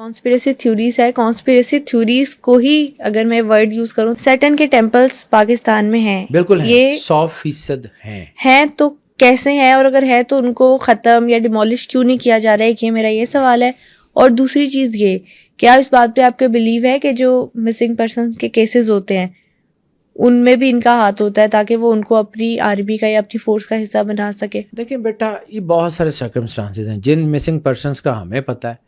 Conspiracy theories ہے. Conspiracy theories کو ہی اگر میں ورڈ یوز کروں, سیٹن کے ٹیمپلز پاکستان میں ہیں, بالکل ہیں, یہ 100% ہیں تو کیسے ہیں, اور اگر ہے تو ان کو ختم یا ڈیمولش کیوں نہیں کیا جا رہا ہے, کہ میرا یہ سوال ہے. اور دوسری چیز یہ, کیا اس بات پہ آپ کا بلیو ہے کہ جو مسنگ پرسن کے کیسز ہوتے ہیں ان میں بھی ان کا ہاتھ ہوتا ہے تاکہ وہ ان کو اپنی آرمی کا یا اپنی فورس کا حصہ بنا سکے؟ دیکھیں بیٹا, یہ بہت سارے سرکمسٹانسز ہیں. جن مسنگ پرسنس کا ہمیں پتہ ہے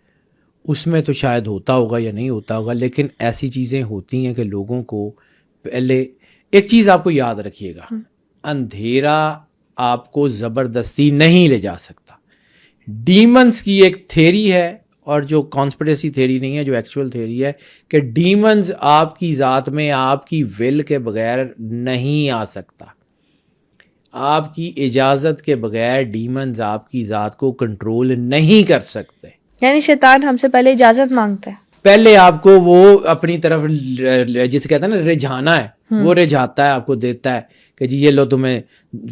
اس میں تو شاید ہوتا ہوگا یا نہیں ہوتا ہوگا, لیکن ایسی چیزیں ہوتی ہیں کہ لوگوں کو پہلے ایک چیز آپ کو یاد رکھیے گا, اندھیرا آپ کو زبردستی نہیں لے جا سکتا. ڈیمنز کی ایک تھیری ہے, اور جو کانسپریسی تھیری نہیں ہے, جو ایکچول تھیری ہے, کہ ڈیمنز آپ کی ذات میں آپ کی ول کے بغیر نہیں آ سکتا. آپ کی اجازت کے بغیر ڈیمنز آپ کی ذات کو کنٹرول نہیں کر سکتے. یعنی شیطان ہم سے پہلے اجازت مانگتا ہے, پہلے آپ کو وہ اپنی طرف جسے کہتے ہیں نا رجھانا ہے, وہ رجھاتا ہے, آپ کو دیتا ہے کہ جی یہ لو تمہیں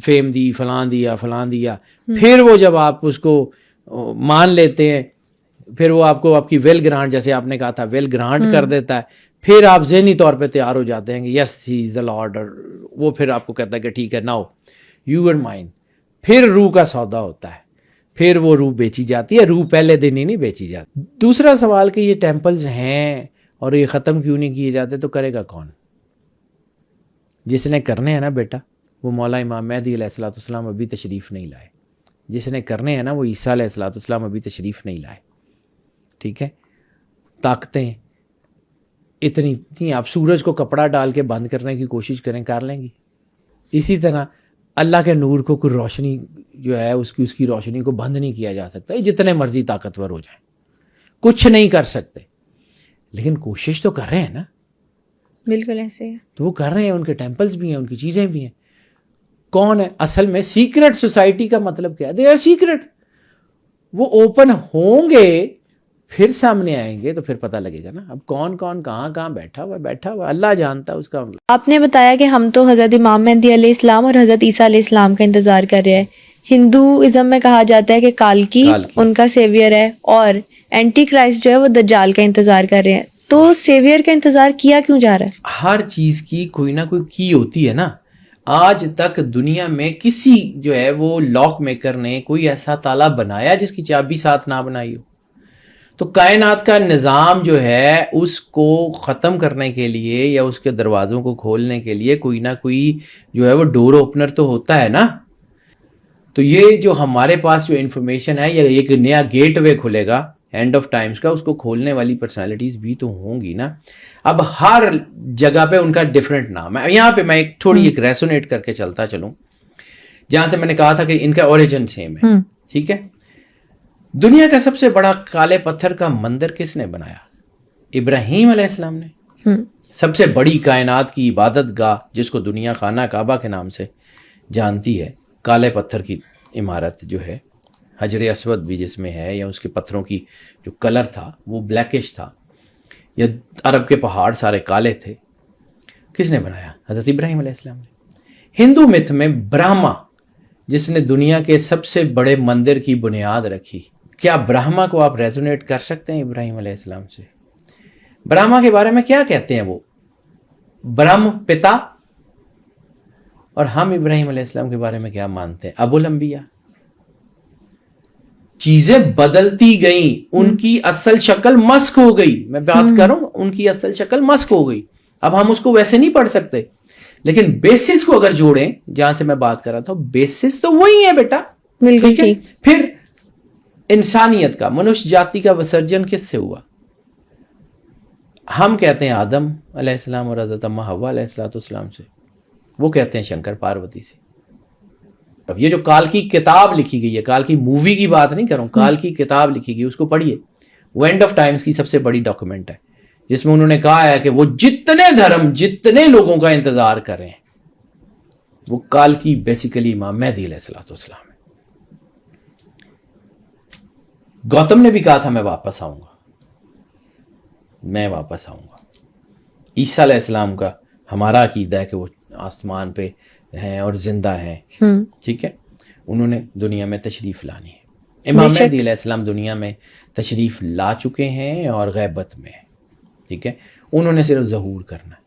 فیم دی, فلان دیا. پھر وہ جب آپ اس کو مان لیتے ہیں, پھر وہ آپ کو آپ کی ویل گرانٹ, جیسے آپ نے کہا تھا, ویل گرانٹ کر دیتا ہے. پھر آپ ذہنی طور پہ تیار ہو جاتے ہیں کہ یس ہی از دا لارڈ, اور وہ پھر آپ کو کہتا ہے کہ ٹھیک ہے ناؤ یو آر مائن. پھر روح کا سودا ہوتا ہے, پھر وہ روح بیچی جاتی ہے. روح پہلے دن ہی نہیں بیچی جاتی. دوسرا سوال کہ یہ ٹیمپلز ہیں اور یہ ختم کیوں نہیں کیے جاتے, تو کرے گا کون؟ جس نے کرنے ہیں نا بیٹا, وہ مولا امام مہدی علیہ الصلوۃ والسلام ابھی تشریف نہیں لائے. جس نے کرنے ہیں نا, وہ عیسیٰ علیہ الصلوۃ والسلام ابھی تشریف نہیں لائے. ٹھیک ہے, طاقتیں اتنی آپ سورج کو کپڑا ڈال کے بند کرنے کی کوشش کریں, کر لیں گی. اسی طرح اللہ کے نور کو کوئی روشنی جو ہے اس کی روشنی کو بند نہیں کیا جا سکتا. جتنے مرضی طاقتور ہو جائیں کچھ نہیں کر سکتے, لیکن کوشش تو کر رہے ہیں نا. بالکل ایسے ہے. تو وہ کر رہے ہیں, ان کے ٹیمپلز بھی ہیں, ان کی چیزیں بھی ہیں. کون ہے اصل میں سیکرٹ سوسائٹی کا مطلب کیا ہے؟ They are secret. وہ اوپن ہوں گے پھر سامنے آئیں گے تو پھر پتہ لگے گا نا. اب کون کہاں بیٹھا ہوا اللہ جانتا ہے اس کا. آپ نے بتایا کہ ہم تو حضرت امام مہدی علیہ السلام اور حضرت عیسیٰ علیہ السلام کا انتظار کر رہے ہیں. ہندوازم میں کہا جاتا ہے کہ کالکی ان کا سیویئر ہے, اور اینٹی کرائسٹ جو ہے وہ دجال کا انتظار کر رہے ہیں. تو سیویئر کا انتظار کیا کیوں جا رہا ہے؟ ہر چیز کی کوئی نہ کوئی کی ہوتی ہے نا. آج تک دنیا میں کسی جو ہے وہ لاک میکر نے کوئی ایسا تالا بنایا جس کی چابی ساتھ نہ بنائی ہو. تو کائنات کا نظام جو ہے اس کو ختم کرنے کے لیے یا اس کے دروازوں کو کھولنے کے لیے کوئی نہ کوئی جو ہے وہ ڈور اوپنر تو ہوتا ہے نا. تو یہ جو ہمارے پاس جو انفارمیشن ہے, یا ایک نیا گیٹ وے کھلے گا اینڈ آف ٹائمز کا, اس کو کھولنے والی پرسنالٹیز بھی تو ہوں گی نا. اب ہر جگہ پہ ان کا ڈفرینٹ نام ہے. یہاں پہ میں ایک ریسونیٹ کر کے چلتا چلوں, جہاں سے میں نے کہا تھا کہ ان کا اوریجن سیم ہے. ٹھیک ہے, دنیا کا سب سے بڑا کالے پتھر کا مندر کس نے بنایا؟ ابراہیم علیہ السلام نے. سب سے بڑی کائنات کی عبادت گاہ جس کو دنیا خانہ کعبہ کے نام سے جانتی ہے, کالے پتھر کی عمارت جو ہے, حجر اسود بھی جس میں ہے, یا اس کے پتھروں کی جو کلر تھا وہ بلیکش تھا, یا عرب کے پہاڑ سارے کالے تھے, کس نے بنایا؟ حضرت ابراہیم علیہ السلام نے. ہندو مت میں برہما جس نے دنیا کے سب سے بڑے مندر کی بنیاد رکھی, کیا برہما کو آپ ریزونیٹ کر سکتے ہیں ابراہیم علیہ السلام سے؟ برہما کے بارے میں کیا کہتے ہیں وہ؟ برہم پتا. اور ہم ابراہیم علیہ السلام کے بارے میں کیا مانتے ہیں؟ ابو الانبیاء. چیزیں بدلتی گئیں, ان کی اصل شکل مسخ ہو گئی. میں بات کروں, ان کی اصل شکل مسخ ہو گئی. اب ہم اس کو ویسے نہیں پڑھ سکتے, لیکن بیسس کو اگر جوڑیں, جہاں سے میں بات کر رہا تھا, بیسس تو وہی ہے بیٹا. ٹھیک ہے. پھر انسانیت کا, منوش جاتی کا وسرجن کس سے ہوا؟ ہم کہتے ہیں آدم علیہ السلام اور حضرت اماں حوا علیہ السلام سے, وہ کہتے ہیں شنکر پاروتی سے. اب یہ جو کال کی کتاب لکھی گئی ہے, کال کی مووی کی بات نہیں کروں, کال کی کتاب لکھی گئی, اس کو پڑھیے. وہ اینڈ آف ٹائمز کی سب سے بڑی ڈاکومنٹ ہے, جس میں انہوں نے کہا ہے کہ وہ جتنے دھرم جتنے لوگوں کا انتظار کر رہے ہیں وہ کال کی بیسیکلی امام مہدی علیہ الصلوۃ والسلام ہے. گوتم نے بھی کہا تھا میں واپس آؤں گا. عیسیٰ علیہ السلام کا ہمارا عقیدہ ہے کہ وہ آسمان پہ ہیں اور زندہ ہیں. ٹھیک ہے, انہوں نے دنیا میں تشریف لانی ہے. امام مہدی علیہ السلام دنیا میں تشریف لا چکے ہیں اور غیبت میں ہیں، ٹھیک ہے، انہوں نے صرف ظہور کرنا ہے،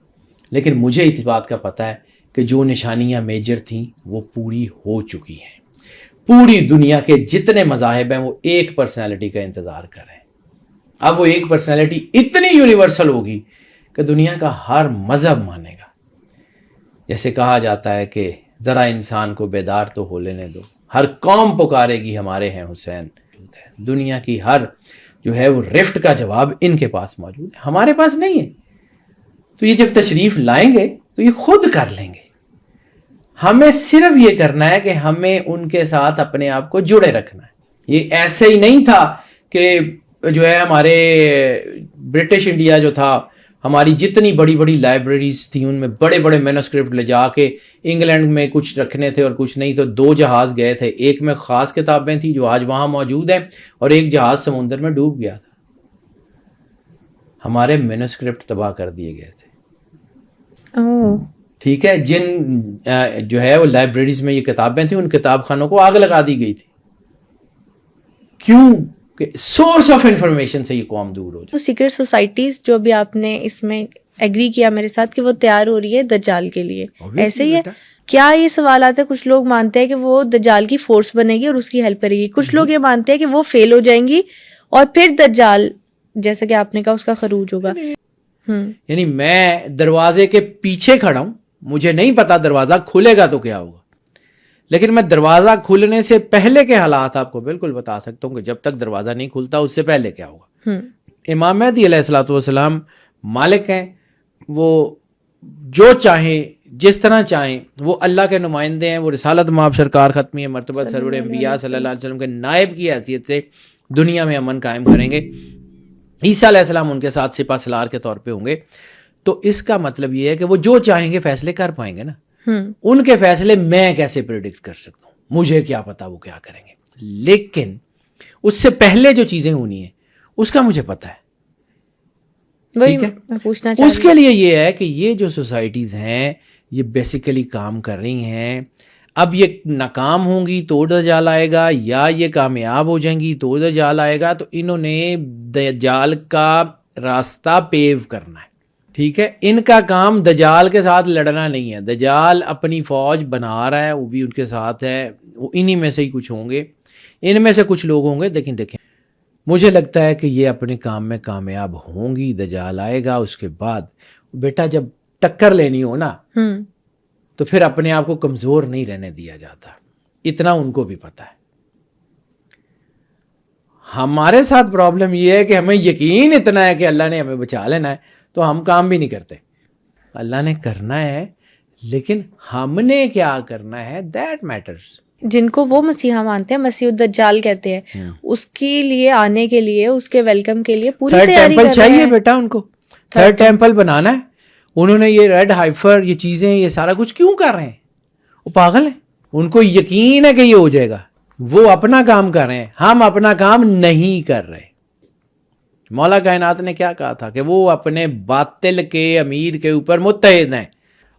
لیکن مجھے اس بات کا پتہ ہے کہ جو نشانیاں میجر تھیں وہ پوری ہو چکی ہیں. پوری دنیا کے جتنے مذاہب ہیں وہ ایک پرسنالٹی کا انتظار کر رہے ہیں. اب وہ ایک پرسنالٹی اتنی یونیورسل ہوگی کہ دنیا کا ہر مذہب مانے گا. جیسے کہا جاتا ہے کہ ذرا انسان کو بیدار تو ہو لینے دو، ہر قوم پکارے گی ہمارے ہیں حسین. دنیا کی ہر جو ہے وہ رفٹ کا جواب ان کے پاس موجود ہے، ہمارے پاس نہیں ہے. تو یہ جب تشریف لائیں گے تو یہ خود کر لیں گے. ہمیں صرف یہ کرنا ہے کہ ہمیں ان کے ساتھ اپنے آپ کو جڑے رکھنا ہے. یہ ایسے ہی نہیں تھا کہ جو ہے ہمارے برٹش انڈیا جو تھا، ہماری جتنی بڑی بڑی لائبریریز تھیں ان میں بڑے بڑے مینوسکرپٹ لے جا کے انگلینڈ میں کچھ رکھنے تھے اور کچھ نہیں. تو 2 جہاز گئے تھے، ایک میں خاص کتابیں تھیں جو آج وہاں موجود ہیں، اور ایک جہاز سمندر میں ڈوب گیا تھا. ہمارے مینوسکرپٹ تباہ کر دیے گئے تھے. ٹھیک ہے، جن جو ہے وہ لائبریریز میں یہ کتابیں تھیں ان کتاب خانوں کو آگ لگا دی گئی تھی. کیوں؟ کہ سورس آف انفارمیشن سے یہ قوم دور ہو جائے. سیکرٹ سوسائٹیز جو بھی آپ نے اس میں ایگری کیا میرے ساتھ کہ وہ تیار ہو رہی ہے دجال کے لیے، ایسے ہی ہے کیا؟ یہ سوالات ہے. کچھ لوگ مانتے ہیں کہ وہ دجال کی فورس بنے گی اور اس کی ہیلپ کرے گی، کچھ لوگ یہ مانتے ہیں کہ وہ فیل ہو جائیں گی اور پھر دجال جیسا کہ آپ نے کہا اس کا خروج ہوگا. یعنی میں دروازے کے پیچھے کھڑا ہوں، مجھے نہیں پتا دروازہ کھلے گا تو کیا ہوگا، لیکن میں دروازہ کھلنے سے پہلے کے حالات آپ کو بالکل بتا سکتا ہوں کہ جب تک دروازہ نہیں کھلتا اس سے پہلے کیا ہوگا. امام مہدی علیہ الصلوۃ والسلام مالک ہیں، وہ جو چاہیں جس طرح چاہیں، وہ اللہ کے نمائندے ہیں، وہ رسالت مآب سرکار ختمی مرتبہ سرور انبیاء صلی اللہ علیہ وسلم کے نائب کی حیثیت سے دنیا میں امن قائم کریں گے. عیسیٰ علیہ السلام ان کے ساتھ سپہ سالار کے طور پہ ہوں گے. تو اس کا مطلب یہ ہے کہ وہ جو چاہیں گے فیصلے کر پائیں گے نا. ان کے فیصلے میں کیسے پریڈکٹ کر سکتا ہوں؟ مجھے کیا پتا وہ کیا کریں گے، لیکن اس سے پہلے جو چیزیں ہونی ہیں اس کا مجھے پتا ہے. ٹھیک ہے، اس کے لیے یہ ہے کہ یہ جو سوسائٹیز ہیں یہ بیسیکلی کام کر رہی ہیں. اب یہ ناکام ہوں گی تو دجال آئے گا، یا یہ کامیاب ہو جائیں گی تو دجال آئے گا. تو انہوں نے دجال کا راستہ پیو کرنا ہے. ٹھیک ہے، ان کا کام دجال کے ساتھ لڑنا نہیں ہے. دجال اپنی فوج بنا رہا ہے، وہ بھی ان کے ساتھ ہے، وہ انہی میں سے ہی کچھ ہوں گے، ان میں سے کچھ لوگ ہوں گے. دیکھیں مجھے لگتا ہے کہ یہ اپنے کام میں کامیاب ہوں گی. دجال آئے گا، اس کے بعد بیٹا جب ٹکر لینی ہو نا تو پھر اپنے آپ کو کمزور نہیں رہنے دیا جاتا. اتنا ان کو بھی پتا ہے. ہمارے ساتھ پرابلم یہ ہے کہ ہمیں یقین اتنا ہے کہ اللہ نے ہمیں بچا لینا ہے تو ہم کام بھی نہیں کرتے. اللہ نے کرنا ہے لیکن ہم نے کیا کرنا ہے، دیٹ میٹرز. جن کو وہ مسیحا مانتے ہیں، مسیح الدجال کہتے ہیں، اس کے لیے آنے کے لیے، اس کے ویلکم کے لیے پوری تیاری کر رہے ہیں. چاہیے بیٹا ان کو تھرڈ ٹیمپل بنانا ہے. انہوں نے یہ ریڈ ہائفر، یہ چیزیں، یہ سارا کچھ کیوں کر رہے ہیں؟ وہ پاگل ہیں. ان کو یقین ہے کہ یہ ہو جائے گا. وہ اپنا کام کر رہے ہیں، ہم اپنا کام نہیں کر رہے. مولا کائنات نے کیا کہا تھا کہ وہ اپنے باطل کے امیر کے اوپر متحد ہیں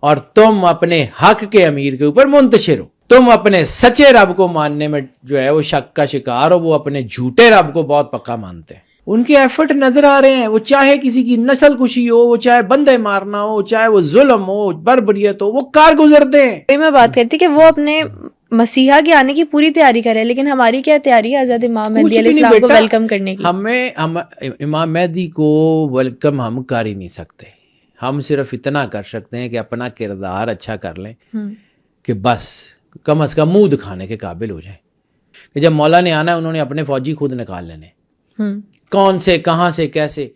اور تم اپنے حق کے امیر کے اوپر منتشر ہو. تم اپنے سچے رب کو ماننے میں جو ہے وہ شک کا شکار ہو، وہ اپنے جھوٹے رب کو بہت پکا مانتے ہیں. ان کے ایفرٹ نظر آ رہے ہیں. وہ چاہے کسی کی نسل کشی ہو، وہ چاہے بندے مارنا ہو، چاہے وہ ظلم ہو، بربریت ہو، وہ کار گزرتے ہیں. میں بات کرتی کہ وہ اپنے مسیحا کے آنے کی پوری تیاری کرے، لیکن ہماری کیا تیاری ہے حضرت امام مہدی علیہ السلام کو ویلکم کرنے کی؟ ہمیں امام مہدی کو ویلکم ہم کر ہی نہیں سکتے. ہم صرف اتنا کر سکتے ہیں کہ اپنا کردار اچھا کر لیں کہ بس کم از کم منہ دکھانے کے قابل ہو جائیں. کہ جب مولا نے آنا ہے انہوں نے اپنے فوجی خود نکال لینے، کون سے، کہاں سے، کیسے.